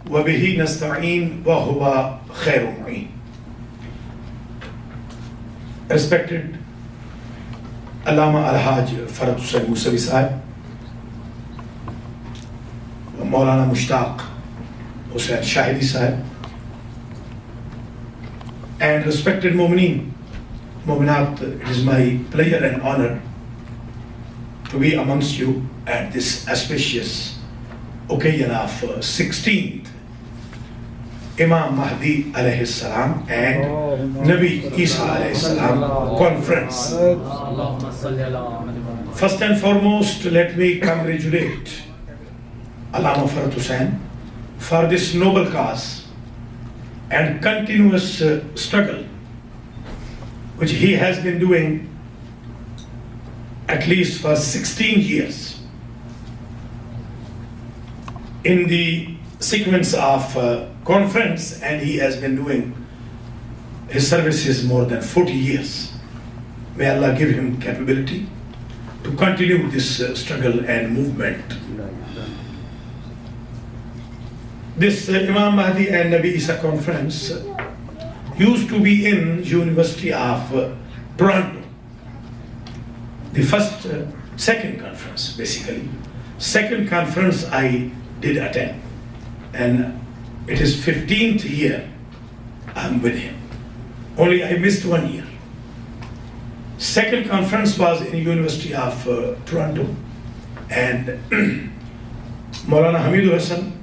وبه نستعين وهو خير معين. Respected Allama Al-Haj Farhat Hussain Moosvi Sahib, Maulana Mushtaq Hussain Shahidi Sahib, and respected Mu'minat, it is my pleasure and honor to be amongst you at this auspicious occasion of 16th Imam Mahdi alayhi salam and Nabi Isa alayhi salam conference. First and foremost, let me congratulate Allama Farhat Hussain for this noble cause and continuous struggle which he has been doing at least for 16 years in the sequence of conference, and he has been doing his services more than 40 years. May Allah give him capability to continue this struggle and movement. This Imam Mahdi and Nabi Isa conference used to be in University of Toronto. The second conference basically. Second conference I did attend, and it is 15th year I'm with him. Only I missed 1 year. Second conference was in University of Toronto, and Maulana Hamidul Hassan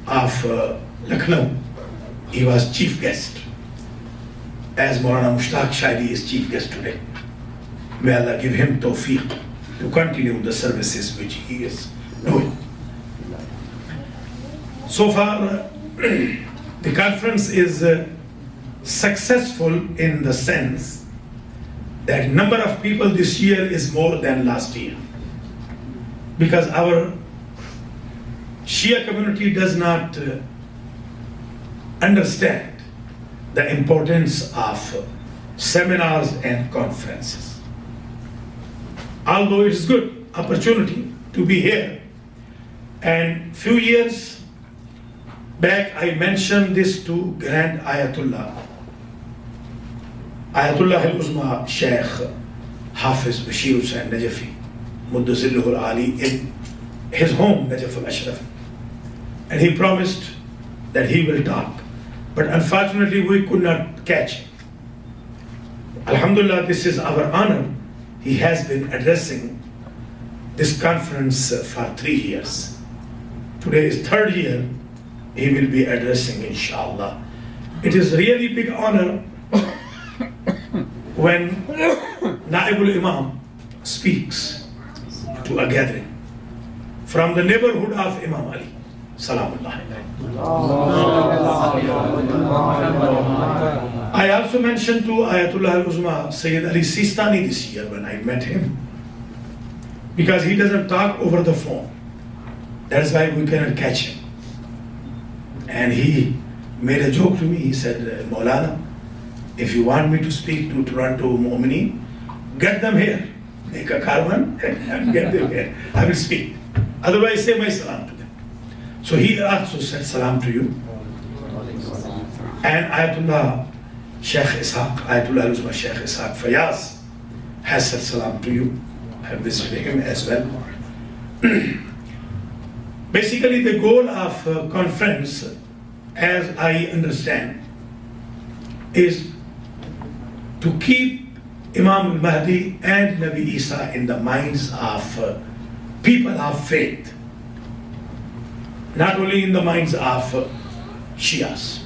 of Lucknow, he was chief guest, as Maulana Mushtaq Shahidi is chief guest today. May Allah give him tawfiq to continue the services which he is doing. So far, the conference is successful in the sense that number of people this year is more than last year, because our Shia community does not understand the importance of seminars and conferences. Although it is good opportunity to be here, and few years back I mentioned this to Grand Ayatullah al-Uzma Sheikh Hafiz Bashir Hussain Najfi Muddazilluhul Ali in his home Najaf-e-Ashraf, and he promised that he will talk, but unfortunately we could not catch him. Alhamdulillah, this is our honor. He has been addressing this conference for 3 years. Today is 3rd year he will be addressing, inshallah. It is really big honor when Nayab Immam speaks to a gathering from the neighborhood of Imam Ali. Salamullah. I also mentioned to Ayatullah al-Uzma Sayyid Ali Sistani this year when I met him, because he doesn't talk over the phone. That's why we cannot catch him. And he made a joke to me. He said, Maulana, if you want me to speak to Toronto Mu'mineen, get them here. Make a caravan and get them here. I will speak. Otherwise, say my salam to them. So he also said salam to you. And Ayatullah Sheikh Ishaq, Ayatullah al-Uzma Sheikh Ishaq Fayaz has said salam to you. I have visited him as well. Basically, the goal of conference, as I understand, is to keep Imam al-Mahdi and Nabi Isa in the minds of people of faith, not only in the minds of Shias.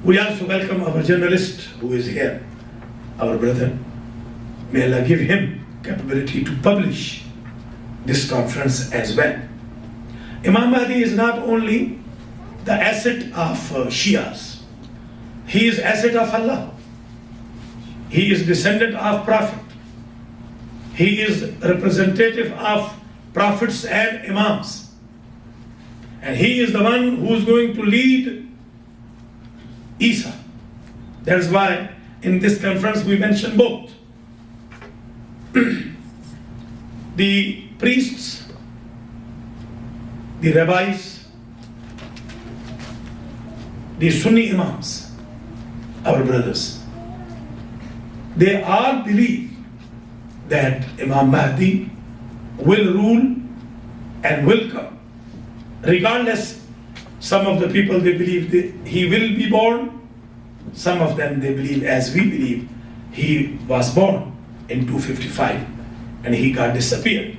We also welcome our journalist who is here, our brother. May Allah give him capability to publish this conference as well. Imam Mahdi is not only the asset of Shias, he is asset of Allah. He is descendant of Prophet. He is representative of prophets and imams. And he is the one who is going to lead Isa. That's why in this conference we mention both. The priests, the rabbis, the Sunni Imams, our brothers, they all believe that Imam Mahdi will rule and will come. Regardless, some of the people they believe that he will be born, some of them they believe, as we believe, he was born in 255 and he got disappeared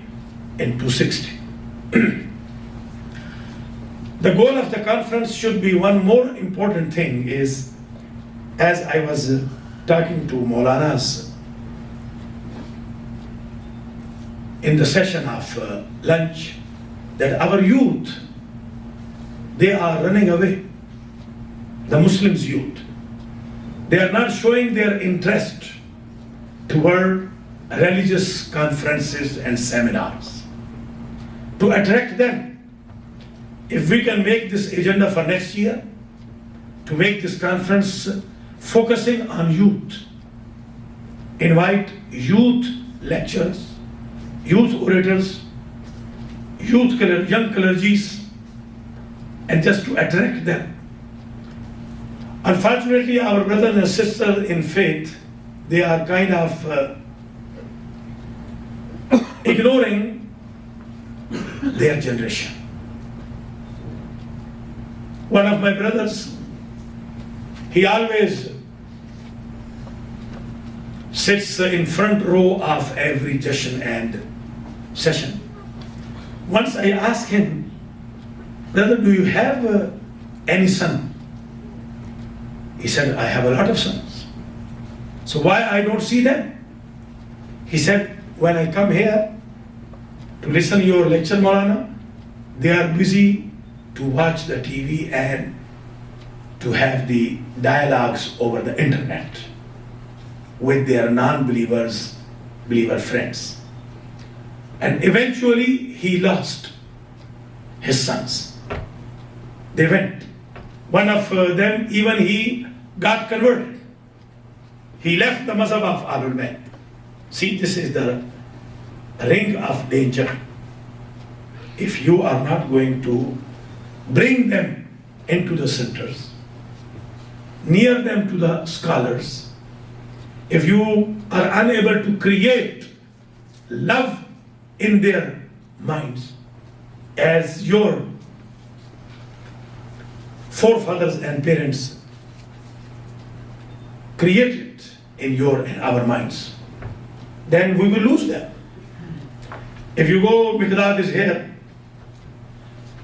in 260. The goal of the conference should be one more important thing is, as I was talking to Maulanas in the session of lunch, that our youth, they are running away, the Muslims youth. They are not showing their interest toward religious conferences and seminars. To attract them, if we can make this agenda for next year, to make this conference focusing on youth, invite youth lecturers, youth orators, young clergies, and just to attract them. Unfortunately, our brothers and sisters in faith, they are kind of ignoring their generation. One of my brothers, he always sits in front row of every Jashan and session. Once I asked him, brother, do you have any son? He said, I have a lot of sons. So why I don't see them? He said, when I come here to listen to your lecture, Maulana, they are busy to watch the TV and to have the dialogues over the internet with their non-believers, believer friends. And eventually he lost his sons. They went. One of them, even he got converted. He left the mazhab of Ahlul Bayt. See, this is the ring of danger. If you are not going to bring them into the centers, near them to the scholars, if you are unable to create love in their minds as your forefathers and parents created in our minds, then we will lose them. If you go, Miqdad is here.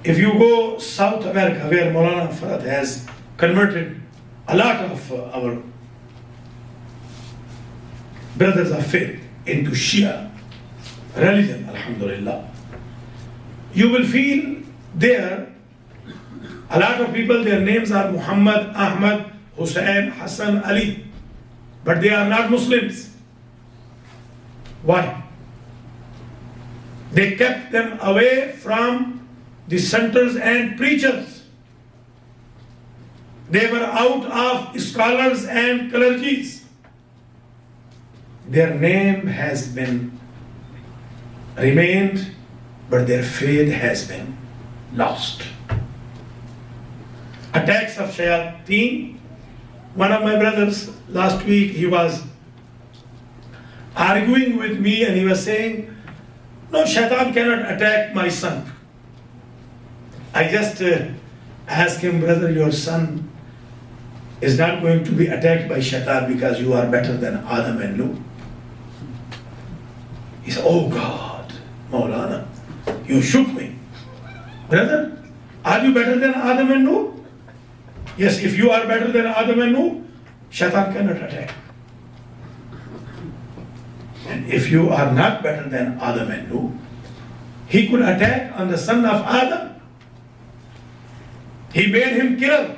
If you go South America, where Maulana Farhat has converted a lot of our brothers of faith into Shia religion, alhamdulillah, you will feel there a lot of people, their names are Muhammad, Ahmad, Hussain, Hassan, Ali, but they are not Muslims. Why? They kept them away from the centers and preachers. They were out of scholars and clergies. Their name has been remained, but their faith has been lost. Attacks of shayateen. One of my brothers last week, he was arguing with me and he was saying, no, shaitan cannot attack my son. I just asked him, brother, your son is not going to be attacked by shaitan because you are better than Adam and Nuh. He said, oh God, Maulana, you shook me. Brother, are you better than Adam and Nuh? Yes, if you are better than Adam and Nuh, shaitan cannot attack. And if you are not better than Adam and Nuh, he could attack on the son of Adam. He made him kill